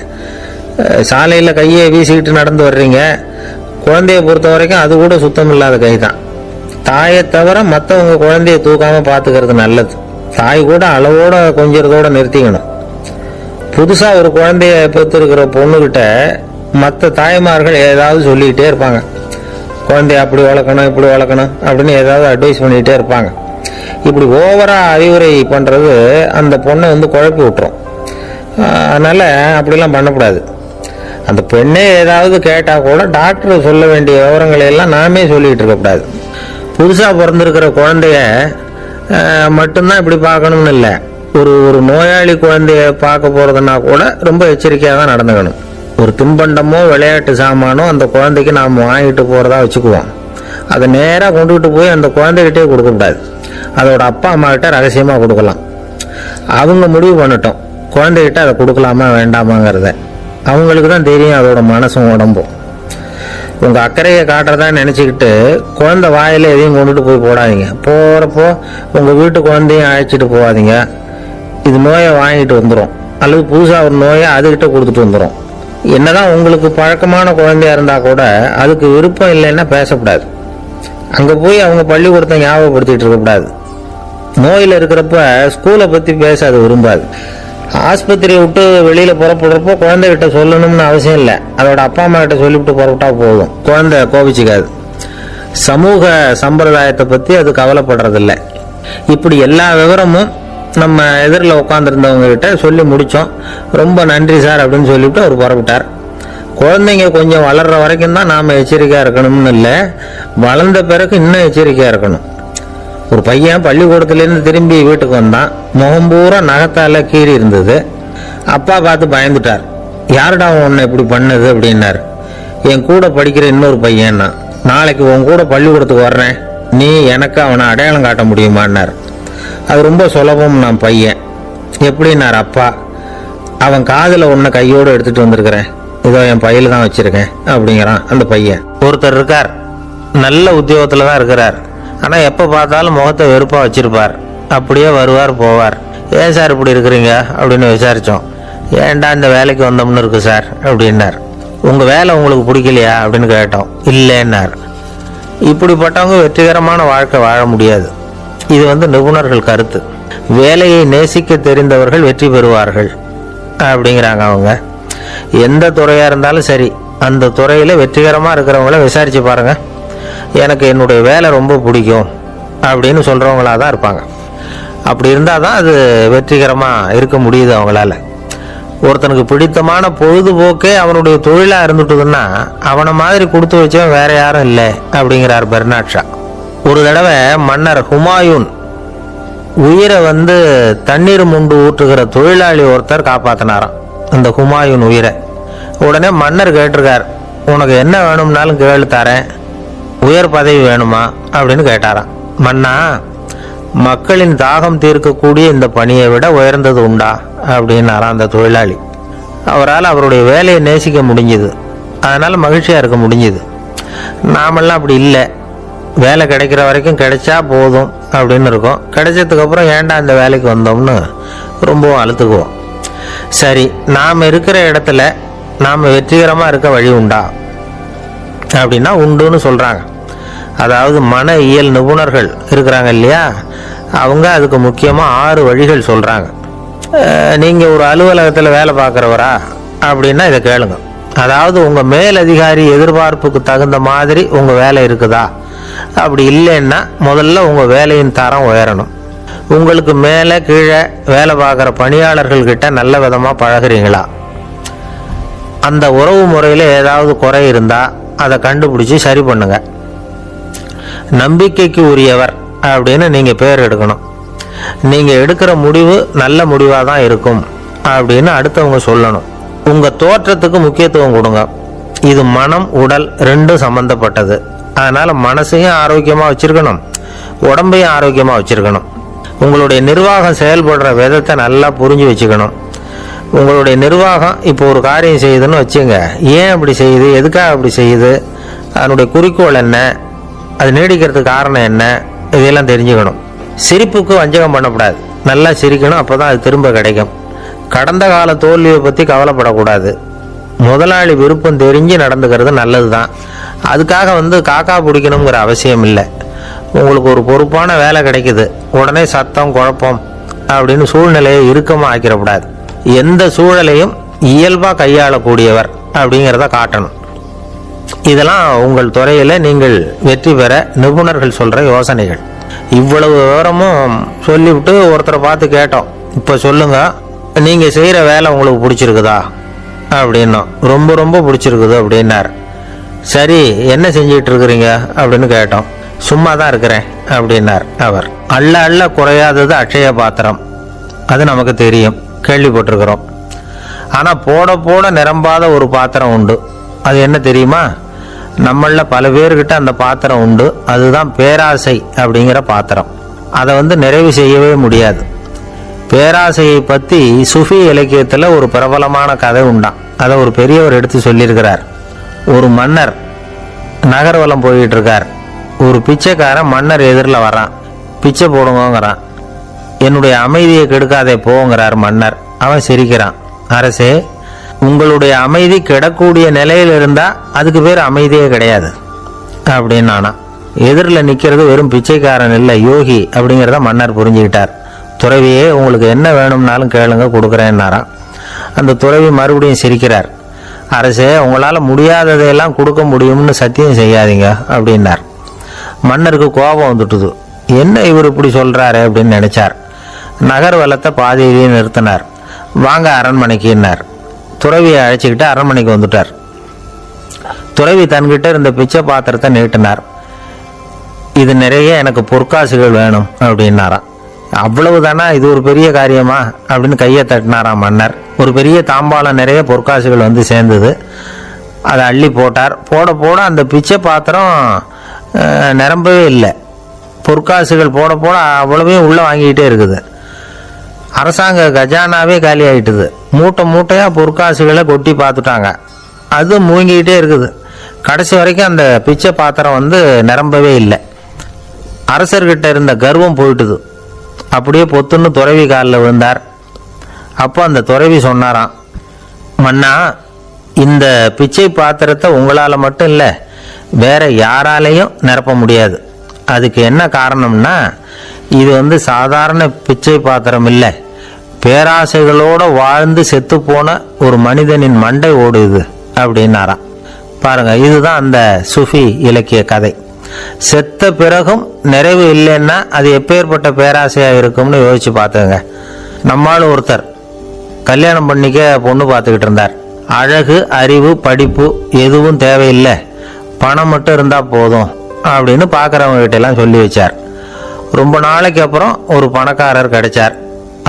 சாலையில் கையை வீசிக்கிட்டு நடந்து வர்றீங்க, குழந்தைய பொறுத்த வரைக்கும் அது கூட சுத்தமில்லாத கை தான். தாயை தவிர மற்றவங்க குழந்தைய தூக்காமல் பார்த்துக்கிறது நல்லது. தாய் கூட அளவோட கொஞ்சிறதோட நிறுத்திக்கணும். புதுசாக ஒரு குழந்தைய பெற்றிருக்கிற பொண்ணுக்கிட்ட மற்ற தாய்மார்கள் ஏதாவது சொல்லிக்கிட்டே இருப்பாங்க. குழந்தைய அப்படி வளர்க்கணும் இப்படி வளர்க்கணும் அப்படின்னு ஏதாவது அட்வைஸ் பண்ணிக்கிட்டே இருப்பாங்க. இப்படி ஓவராக அறிவுரை பண்ணுறது அந்த பொண்ணை வந்து குழப்பி விட்டுரும். அதனால் அப்படிலாம் பண்ணக்கூடாது. அந்த பெண்ணே ஏதாவது கேட்டால் கூட டாக்டர் சொல்ல வேண்டிய விவரங்களை எல்லாம் நாமே சொல்லிகிட்டு இருக்கக்கூடாது. புதுசாக பிறந்திருக்கிற குழந்தைய மட்டும்தான் இப்படி பார்க்கணும்னு இல்லை. ஒரு நோயாளி குழந்தைய பார்க்க போகிறதுனா கூட ரொம்ப எச்சரிக்கையாக தான் நடந்துக்கணும். ஒரு தின்பண்டமோ விளையாட்டு சாமானோ அந்த குழந்தைக்கு நாம் வாங்கிட்டு போகிறதா வச்சுக்குவோம். அதை நேராக கொண்டுகிட்டு போய் அந்த குழந்தைகிட்டே கொடுக்கக்கூடாது. அதோட அப்பா அம்மா கிட்ட ரகசியமாக கொடுக்கலாம். அவங்க முடிவு பண்ணட்டும் குழந்தைகிட்ட அதை கொடுக்கலாமா வேண்டாமாங்கிறத. அவங்களுக்கு தான் தெரியும் அதோட மனசும் உடம்பும். உங்கள் அக்கறையை காட்டுறதா நினச்சிக்கிட்டு குழந்தை வாயில் எதையும் கொண்டுட்டு போய் போடாதீங்க. போகிறப்போ உங்கள் வீட்டு குழந்தையும் அழைச்சிட்டு போகாதீங்க. இது நோயை வாங்கிட்டு வந்துடும், அல்லது புதுசாக ஒரு நோயை அதுக்கிட்ட கொடுத்துட்டு வந்துடும். என்னதான் உங்களுக்கு பழக்கமான குழந்தையா இருந்தால் கூட அதுக்கு விருப்பம் இல்லைன்னா பேசக்கூடாது. அங்கே போய் அவங்க பள்ளிக்கூடத்தை ஞாபகப்படுத்திட்டு இருக்கக்கூடாது. நோயில் இருக்கிறப்ப ஸ்கூலை பற்றி பேச அது விரும்பாது. ஆஸ்பத்திரியை விட்டு வெளியில் புறப்படுறப்போ குழந்தைகிட்ட சொல்லணும்னு அவசியம் இல்லை. அதோட அப்பா அம்மா கிட்ட சொல்லிவிட்டு புறப்பட்டா போதும், குழந்தை கோபிச்சிக்காது. சமூக சம்பிரதாயத்தை பற்றி அது கவலைப்படுறதில்ல. இப்படி எல்லா விவரமும் நம்ம எதிரில் உட்காந்துருந்தவங்க கிட்ட சொல்லி முடித்தோம். ரொம்ப நன்றி சார் அப்படின்னு சொல்லிவிட்டு அவர் புறப்பட்டார். குழந்தைங்க கொஞ்சம் வளர்கிற வரைக்கும் தான் நாம் எச்சரிக்கையாக இருக்கணும்னு இல்லை, வளர்ந்த பிறகு இன்னும் எச்சரிக்கையாக இருக்கணும். ஒரு பையன் பள்ளிக்கூடத்துலேருந்து திரும்பி வீட்டுக்கு வந்தான். முகம் பூரா நகத்தால் கீறி இருந்தது. அப்பா பார்த்து பயந்துட்டார். யாருடா உன்னை இப்படி பண்ணது அப்படின்னார். என் கூட படிக்கிற இன்னொரு பையன்னா. நாளைக்கு உன் கூட பள்ளிக்கூடத்துக்கு வர்றேன், நீ எனக்கு அவனை அடையாளம் காட்ட முடியுமான்னார். அது ரொம்ப சுலபம் நான் பையன். எப்படின்னார் அப்பா. அவன் காதில் ஒன்றை கையோடு எடுத்துகிட்டு வந்திருக்கிறேன், இதோ என் பையில தான் வச்சுருக்கேன் அப்படிங்கிறான் அந்த பையன். ஒருத்தர் இருக்கார், நல்ல உத்தியோகத்தில் தான் இருக்கிறார். ஆனால் எப்போ பார்த்தாலும் முகத்தை வெறுப்பாக வச்சுருப்பார். அப்படியே வருவார் போவார். ஏன் சார் இப்படி இருக்கிறீங்க அப்படின்னு விசாரித்தோம். ஏன்டா இந்த வேலைக்கு வந்தோம்னு இருக்கு சார் அப்படின்னார். உங்கள் வேலை உங்களுக்கு பிடிக்கலையா அப்படின்னு கேட்டோம். இல்லைன்னார். இப்படிப்பட்டவங்க வெற்றிகரமான வாழ்க்கை வாழ முடியாது. இது நிபுணர்கள் கருத்து. வேலையை நேசிக்க தெரிந்தவர்கள் வெற்றி பெறுவார்கள் அப்படிங்கிறாங்க அவங்க. எந்த துறையாக இருந்தாலும் சரி, அந்த துறையில் வெற்றிகரமாக இருக்கிறவங்கள விசாரித்து பாருங்கள். எனக்கு என்னுடைய வேலை ரொம்ப பிடிக்கும் அப்படின்னு சொல்கிறவங்களா தான் இருப்பாங்க. அப்படி இருந்தால் தான் அது வெற்றிகரமாக இருக்க முடியுது அவங்களால. ஒருத்தனுக்கு பிடித்தமான பொழுதுபோக்கே அவனுடைய தொழிலாக இருந்துட்டுதுன்னா அவனை மாதிரி கொடுத்து வச்சவன் வேற யாரும் இல்லை அப்படிங்கிறார் பெர்னாட் ஷா. ஒரு தடவை மன்னர் ஹுமாயூன் உயிரை தண்ணீர் முண்டு ஊற்றுகிற தொழிலாளி ஒருத்தர் காப்பாற்றினாராம் அந்த ஹுமாயூன் உயிரை. உடனே மன்னர் கேட்டிருக்கார், உனக்கு என்ன வேணும்னாலும் கேளு தரேன், உயர் பதவி வேணுமா அப்படின்னு கேட்டாராம். மன்னா, மக்களின் தாகம் தீர்க்கக்கூடிய இந்த பணியை விட உயர்ந்தது உண்டா அப்படின்னாராம் அந்த தொழிலாளி. அவரால் அவருடைய வேலையை நேசிக்க முடிஞ்சுது, அதனால் மகிழ்ச்சியாக இருக்க முடிஞ்சுது. நாமெல்லாம் அப்படி இல்லை. வேலை கிடைக்கிற வரைக்கும் கிடைச்சா போதும் அப்படின்னு இருக்கோம். கிடைச்சதுக்கப்புறம் ஏன்டா இந்த வேலைக்கு வந்தோம்னு ரொம்பவும் அழுத்துக்குவோம். சரி, நாம் இருக்கிற இடத்துல நாம் வெற்றிகரமாக இருக்க வழி உண்டா அப்படின்னா உண்டுன்னு சொல்கிறாங்க. அதாவது மன இயல் நிபுணர்கள் இருக்கிறாங்க இல்லையா, அவங்க அதுக்கு முக்கியமாக 6 வழிகள் சொல்கிறாங்க. நீங்கள் ஒரு அலுவலகத்தில் வேலை பார்க்குறவரா அப்படின்னா இதை கேளுங்க. அதாவது உங்கள் மேலதிகாரி எதிர்பார்ப்புக்கு தகுந்த மாதிரி உங்கள் வேலை இருக்குதா? அப்படி இல்லைன்னா முதல்ல உங்கள் வேலையின் தரம் உயரணும். உங்களுக்கு மேலே கீழே வேலை பார்க்குற பணியாளர்கள்கிட்ட நல்ல விதமாக பழகிறீங்களா? அந்த உறவு முறையில் ஏதாவது குறை இருந்தால் அதை கண்டுபிடிச்சி சரி பண்ணுங்க. நம்பிக்கைக்கு உரியவர் அப்படின்னு நீங்கள் பேர் எடுக்கணும். நீங்கள் எடுக்கிற முடிவு நல்ல முடிவாக தான் இருக்கும் அப்படின்னு அடுத்தவங்க சொல்லணும். உங்கள் தோற்றத்துக்கு முக்கியத்துவம் கொடுங்க. இது மனம் உடல் ரெண்டும் சம்மந்தப்பட்டது. அதனால் மனசையும் ஆரோக்கியமாக வச்சுருக்கணும், உடம்பையும் ஆரோக்கியமாக வச்சுருக்கணும். உங்களுடைய நிர்வாகம் செயல்படுற விதத்தை நல்லா புரிஞ்சு வச்சுக்கணும். உங்களுடைய நிர்வாகம் இப்போ ஒரு காரியம் செய்யுதுன்னு வச்சுங்க, ஏன் அப்படி செய்யுது, எதுக்காக அப்படி செய்யுது, அதனுடைய குறிக்கோள் என்ன, அது நீடிக்கிறதுக்கு காரணம் என்ன, இதெல்லாம் தெரிஞ்சுக்கணும். சிரிப்புக்கு வஞ்சகம் பண்ணக்கூடாது, நல்லா சிரிக்கணும், அப்போ தான் அது திரும்ப கிடைக்கும். கடந்த கால தோல்வியை பற்றி கவலைப்படக்கூடாது. முதலாளி விருப்பம் தெரிஞ்சு நடந்துக்கிறது நல்லது தான். அதுக்காக காக்கா பிடிக்கணுங்கிற அவசியம் இல்லை. உங்களுக்கு ஒரு பொறுப்பான வேலை கிடைக்குது, உடனே சத்தம் குழப்பம் அப்படின்னு சூழ்நிலையை இறுக்கமாக ஆக்கிடக்கூடாது. எந்த சூழலையும் இயல்பாக கையாளக்கூடியவர் அப்படிங்கிறத காட்டணும். இதெல்லாம் உங்கள் துறையில் நீங்கள் வெற்றி பெற நிபுணர்கள் சொல்கிற யோசனைகள். இவ்வளவு விவரமும் சொல்லிவிட்டு ஒருத்தரை பார்த்து கேட்டோம், இப்போ சொல்லுங்கள், நீங்கள் செய்கிற வேலை உங்களுக்கு பிடிச்சிருக்குதா அப்படின்னோம். ரொம்ப ரொம்ப பிடிச்சிருக்குது அப்படின்னார். சரி, என்ன செஞ்சிட்டு இருக்கிறீங்க அப்படின்னு கேட்டோம். சும்மா தான் இருக்கிறேன் அப்படின்னார் அவர். அள்ள அள்ள குறையாதது அட்சய பாத்திரம், அது நமக்கு தெரியும், கேள்விப்பட்டிருக்கிறோம். ஆனால் போட போட நிரம்பாத ஒரு பாத்திரம் உண்டு. அது என்ன தெரியுமா? நம்மள பல பேர்கிட்ட அந்த பாத்திரம் உண்டு. அதுதான் பேராசை அப்படிங்கிற பாத்திரம். அதை நிறைவு செய்யவே முடியாது. பேராசையை பற்றி சுஃபி இலக்கியத்தில் ஒரு பிரபலமான கதை உண்டாம். அதை ஒரு பெரியவர் எடுத்து சொல்லியிருக்கிறார். ஒரு மன்னர் நகர்வலம் போயிட்டு இருக்கார். ஒரு பிச்சைக்காரன் மன்னர் எதிரில் வரான். பிச்சை போடுங்கிறான். என்னுடைய அமைதியை கெடுக்காதே போங்கிறார் மன்னர். அவன் சிரிக்கிறான். அரசே, உங்களுடைய அமைதி கெடக்கூடிய நிலையில் இருந்தால் அதுக்கு பேர் அமைதியே கிடையாது அப்படின்னு. ஆனால் எதிரில் நிற்கிறது வெறும் பிச்சைக்காரன் இல்லை, யோகி அப்படிங்கிறத மன்னர் புரிஞ்சுக்கிட்டார். துறவியே, உங்களுக்கு என்ன வேணும்னாலும் கேளுங்க, கொடுக்குறேன்னாராம். அந்த துறவி மறுபடியும் சிரிக்கிறார். அரசே, உங்களால் முடியாததையெல்லாம் கொடுக்க முடியும்னு சத்தியம் செய்யாதீங்க அப்படின்னார். மன்னருக்கு கோபம் வந்துட்டுது. என்ன இவர் இப்படி சொல்கிறாரு அப்படின்னு நினச்சார். நகர் வளத்தை பாதியிலேயே நிறுத்தினார். வாங்க அரண்மனைக்குன்னார். துறவியை அழைச்சிக்கிட்டு அரண்மனைக்கு வந்துட்டார். துறவி தன்கிட்ட இருந்த பிச்சை பாத்திரத்தை நீட்டினார். இது நிறைய எனக்கு பொற்காசுகள் வேணும் அப்படின்னாராம். அவ்வளவு தானா, இது ஒரு பெரிய காரியமா அப்படின்னு கையை தட்டினாராம் மன்னர். ஒரு பெரிய தாம்பாளம் நிறைய பொற்காசுகள் வந்து சேர்ந்தது. அதை அள்ளி போட்டார். போட போட அந்த பிச்சை பாத்திரம் நிரம்பவே இல்லை. பொற்காசுகள் போட போட அவ்வளவையும் உள்ளே வாங்கிக்கிட்டே இருக்குது. அரசாங்க கஜானாவே காலி ஆகிட்டுது. மூட்டை மூட்டையாக பொற்காசுகளை கொட்டி பார்த்துட்டாங்க. அது மூங்கிக்கிட்டே இருக்குது. கடைசி வரைக்கும் அந்த பிச்சை பாத்திரம் வந்து நிரம்பவே இல்லை. அரசர்கிட்ட இருந்த கர்வம் போயிட்டுது. அப்படியே பொத்துன்னு துறவி காலில் விழுந்தார். அப்போ அந்த துறவி சொன்னாராம், மன்னா, இந்த பிச்சை பாத்திரத்தை உங்களால் மட்டும் இல்லை, வேற யாராலையும் நிரப்ப முடியாது. அதுக்கு என்ன காரணம்னா, இது வந்து சாதாரண பிச்சை பாத்திரம் இல்லை, பேராசைகளோடு வாழ்ந்து செத்து போன ஒரு மனிதனின் மண்டை ஓடுது அப்படின்னாராம். பாருங்க, இதுதான் அந்த சுஃபி இலக்கிய கதை. செத்த பிறகும் நிறைவு இல்லைன்னா அது எப்பேற்பட்ட பேராசையாக இருக்கும்னு யோசிச்சு பார்த்துங்க. நம்மளும் ஒருத்தர் கல்யாணம் பண்ணிக்க பொண்ணு பார்த்துக்கிட்டு இருந்தார். அழகு, அறிவு, படிப்பு எதுவும் தேவையில்லை, பணம் மட்டும் இருந்தால் போதும் அப்படின்னு பார்க்குறவங்க கிட்டெல்லாம் சொல்லி வச்சார். ரொம்ப நாளைக்கு அப்புறம் ஒரு பணக்காரர் கிடைச்சார்.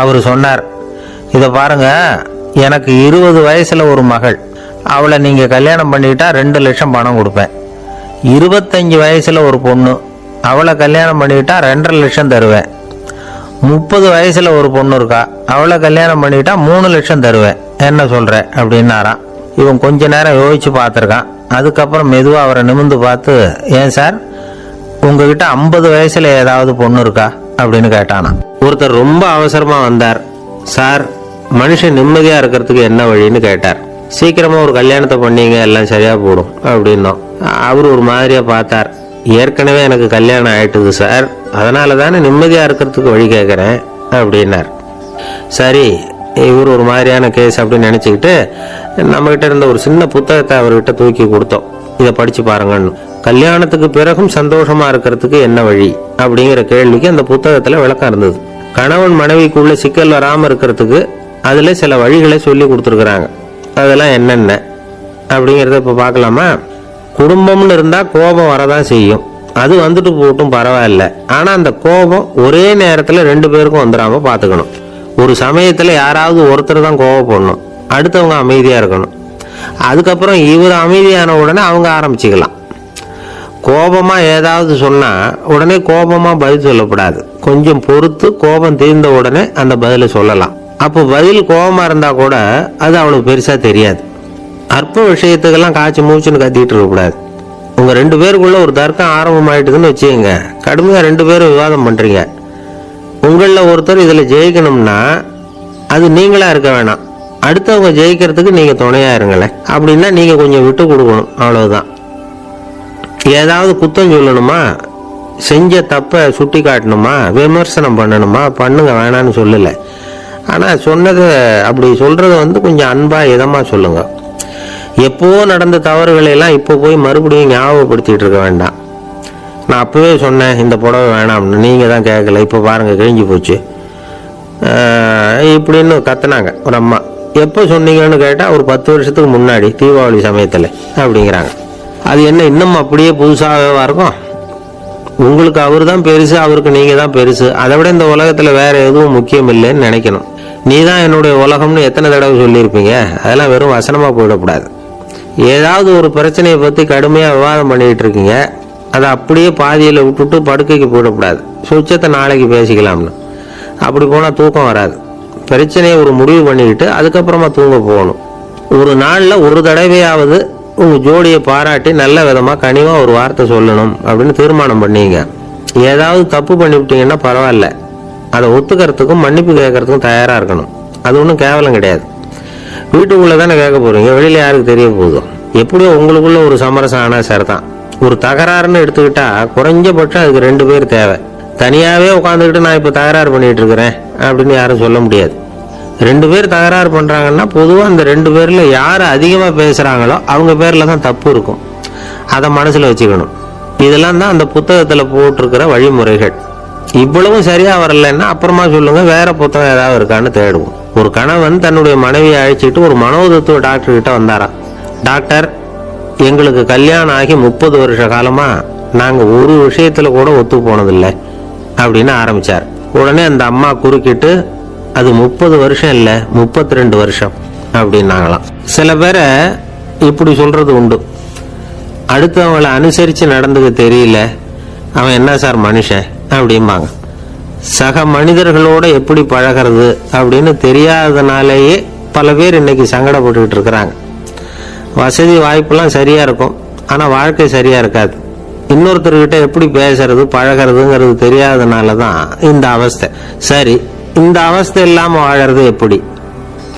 அவர் சொன்னார், இதை பாருங்க, எனக்கு 20 வயசில் ஒரு மகள், அவளை நீங்கள் கல்யாணம் பண்ணிக்கிட்டா 2 லட்சம் பணம் கொடுப்பேன். 25 வயசில் ஒரு பொண்ணு, அவளை கல்யாணம் பண்ணிக்கிட்டா 2.5 லட்சம் தருவேன். 30 வயசில் ஒரு பொண்ணு இருக்கா, அவளை கல்யாணம் பண்ணிக்கிட்டா 3 லட்சம் தருவேன். என்ன சொல்கிற அப்படின்னாராம். இவன் கொஞ்ச நேரம் யோசிச்சு பார்த்துருக்கான். அதுக்கப்புறம் மெதுவாக அவரை நிமிர்ந்து பார்த்து, ஏன் சார், உங்ககிட்ட 50 வயசில் ஏதாவது பொண்ணு இருக்கா அப்படின்னு கேட்டானா. ஒருத்தர் ரொம்ப அவசரமாக வந்தார். சார், மனுஷன் நிம்மதியாக இருக்கிறதுக்கு என்ன வழின்னு கேட்டார். சீக்கிரமாக ஒரு கல்யாணத்தை பண்ணீங்க, எல்லாம் சரியாக போடும் அப்படின்னோம். அவர் ஒரு மாதிரியாக பார்த்தார். ஏற்கனவே எனக்கு கல்யாணம் ஆயிட்டுது சார், அதனால தானே நிம்மதியாக இருக்கிறதுக்கு வழி கேட்குறேன் அப்படின்னார். சரி, இவர் ஒரு மாதிரியான கேஸ் அப்படின்னு நினச்சிக்கிட்டு நம்மகிட்ட இருந்த ஒரு சின்ன புத்தகத்தை அவர்கிட்ட தூக்கி கொடுத்தோம். இதை படித்து பாருங்கன்னு. கல்யாணத்துக்கு பிறகும் சந்தோஷமாக இருக்கிறதுக்கு என்ன வழி அப்படிங்கிற கேள்விக்கு அந்த புத்தகத்தில் விளக்கம் இருந்தது. கணவன் மனைவிக்குள்ள சிக்கல் வராமல் இருக்கிறதுக்கு அதில் சில வழிகளை சொல்லி கொடுத்துருக்குறாங்க. அதெல்லாம் என்னென்ன அப்படிங்கிறத இப்போ பார்க்கலாமா? குடும்பம்னு இருந்தால் கோபம் வரதான் செய்யும். அது வந்துட்டு போட்டும் பரவாயில்ல. ஆனால் அந்த கோபம் ஒரே நேரத்தில் 2 பேருக்கும் வந்துடாமல் பார்த்துக்கணும். ஒரு சமயத்தில் யாராவது ஒருத்தர் தான் கோபப்படணும், அடுத்தவங்க அமைதியாக இருக்கணும். அதுக்கப்புறம் இவர் அமைதியான உடனே அவங்க ஆரம்பிச்சுக்கலாம். கோபமாக ஏதாவது சொன்னால் உடனே கோபமாக பதில் சொல்லக்கூடாது. கொஞ்சம் பொறுத்து கோபம் தீர்ந்த உடனே அந்த பதிலை சொல்லலாம். அப்போ பதில் கோபமாக இருந்தால் கூட அது அவளுக்கு பெருசாக தெரியாது. அற்ப விஷயத்துக்கெல்லாம் காய்ச்சி மூச்சுன்னு கத்திட்டு இருக்கக்கூடாது. உங்கள் 2 பேருக்குள்ள ஒரு தர்க்கம் ஆரம்பமாயிட்டுதுன்னு வச்சுக்கோங்க. கடுமையாக 2 பேரும் விவாதம் பண்ணுறீங்க. உங்களில் ஒருத்தர் இதில் ஜெயிக்கணும்னா அது நீங்களாக இருக்க வேணாம், அடுத்தவங்க ஜெயிக்கிறதுக்கு நீங்கள் துணையாக இருங்களேன். அப்படின்னா நீங்கள் கொஞ்சம் விட்டு கொடுக்கணும், அவ்வளவுதான். ஏதாவது குத்தம் சொல்லணுமா, செஞ்ச தப்பை சுட்டி காட்டணுமா, விமர்சனம் பண்ணணுமா, பண்ணுங்க, வேணான்னு சொல்லலை. ஆனால் சொன்னதை அப்படி சொல்கிறத வந்து கொஞ்சம் அன்பாக இதமாக சொல்லுங்கள். எப்போ நடந்த தவறுகளையெல்லாம் இப்போ போய் மறுபடியும் ஞாபகப்படுத்திகிட்டு இருக்க வேண்டாம். நான் அப்போவே சொன்னேன் இந்த புடவை வேணாம்னு, நீங்கள் தான் கேட்கல, இப்போ பாருங்கள் கிழிஞ்சு போச்சு இப்படின்னு கத்துனாங்க ஒரு அம்மா. எப்போ சொன்னீங்கன்னு கேட்டால் ஒரு 10 வருஷத்துக்கு முன்னாடி தீபாவளி சமயத்தில் அப்படிங்கிறாங்க. அது என்ன இன்னும் அப்படியே புதுசாகவே இருக்கும்? உங்களுக்கு அவர் தான் பெருசு, அவருக்கு நீங்கள் தான் பெருசு. அதை விட இந்த உலகத்தில் வேறு எதுவும் முக்கியம் இல்லைன்னு நினைக்கணும். நீ தான் என்னுடைய உலகம்னு எத்தனை தடவை சொல்லியிருப்பீங்க? அதெல்லாம் வெறும் வசனமாக போயிடக்கூடாது. ஏதாவது ஒரு பிரச்சனையை பற்றி கடுமையாக விவாதம் பண்ணிக்கிட்டு இருக்கீங்க, அதை அப்படியே பாதியில் விட்டுட்டு படுக்கைக்கு போயிடக்கூடாது. சுச்சத்தை நாளைக்கு பேசிக்கலாம்னு. அப்படி போனால் தூக்கம் வராது. பிரச்சனையை ஒரு முடிவு பண்ணிக்கிட்டு அதுக்கப்புறமா தூங்க போகணும். ஒரு நாளில் ஒரு தடவையாவது உங்கள் ஜோடியை பாராட்டி நல்ல விதமாக கனிவாக ஒரு வார்த்தை சொல்லணும் அப்படின்னு தீர்மானம் பண்ணீங்க. ஏதாவது தப்பு பண்ணிவிட்டீங்கன்னா பரவாயில்ல, அதை ஒத்துக்கிறதுக்கும் மன்னிப்பு கேட்கறதுக்கும் தயாராக இருக்கணும். அது ஒன்றும் கேவலம் கிடையாது. வீட்டுக்குள்ளே தானே கேட்க போகிறீங்க, வெளியில் யாருக்கு தெரிய போகுதோ? எப்படியோ உங்களுக்குள்ள ஒரு சமரசம் ஆனால் சரிதான். ஒரு தகராறுன்னு எடுத்துக்கிட்டால் குறைஞ்சபட்சம் அதுக்கு 2 பேர் தேவை. தனியாகவே உட்காந்துக்கிட்டு நான் இப்போ தகராறு பண்ணிகிட்டு இருக்கிறேன் அப்படின்னு யாரும் சொல்ல முடியாது. 2 பேர் தகராறு பண்ணுறாங்கன்னா பொதுவாக அந்த 2 பேரில் யார் அதிகமாக பேசுகிறாங்களோ அவங்க பேரில் தான் தப்பு இருக்கும். அதை மனசில் வச்சுக்கணும். இதெல்லாம் தான் அந்த புத்தகத்தில் போட்டிருக்கிற வழிமுறைகள். இவ்வளவும் சரியாக வரலைன்னா அப்புறமா சொல்லுங்கள், வேற புத்தகம் ஏதாவது இருக்கான்னு தேடுவோம். ஒரு கணவன் தன்னுடைய மனைவியை அழைச்சிட்டு ஒரு மனோதத்துவ டாக்டர் கிட்ட வந்தாராம். டாக்டர், எங்களுக்கு கல்யாணம் ஆகி 30 வருஷ காலமாக நாங்கள் ஒரு விஷயத்தில் கூட ஒத்து போனதில்லை அப்படின்னு ஆரம்பித்தார். உடனே அந்த அம்மா குறுக்கிட்டு, அது 30 வருஷம் இல்லை 32 வருஷம் அப்படின்னாங்களாம். சில பேரை இப்படி சொல்கிறது உண்டு. அடுத்தவங்களை அனுசரித்து நடந்துக்க தெரியல, அவன் என்ன சார் மனுஷன் அப்படிம்பாங்க. சக மனிதர்களோட எப்படி பழகிறது அப்படின்னு தெரியாதனாலேயே பல பேர் இன்னைக்கு சங்கடப்பட்டுக்கிட்டு இருக்கிறாங்க. வசதி வாய்ப்பெல்லாம் சரியாக இருக்கும், ஆனால் வாழ்க்கை சரியாக இருக்காது. இன்னொருத்தர்கிட்ட எப்படி பேசுறது பழகிறதுங்கிறது தெரியாதனால தான் இந்த அவஸ்தை. சரி, இந்த அவஸ்தை இல்லாமல் வாழறது எப்படி?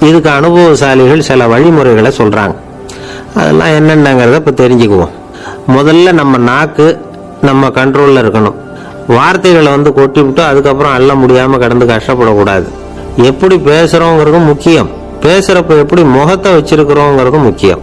இதுக்கு அனுபவசாலிகள் சில வழிமுறைகளை சொல்கிறாங்க. அதெல்லாம் என்னென்னங்கிறத இப்போ தெரிஞ்சுக்குவோம். முதல்ல நம்ம நாக்கு நம்ம கண்ட்ரோலில் இருக்கணும். வார்த்தைகளை கொட்டிவிட்டு அதுக்கப்புறம் அள்ள முடியாமல் கடந்து கஷ்டப்படக்கூடாது. எப்படி பேசுகிறோங்கிறதும் முக்கியம், பேசுகிறப்ப எப்படி முகத்தை வச்சிருக்கிறோங்கிறதும் முக்கியம்.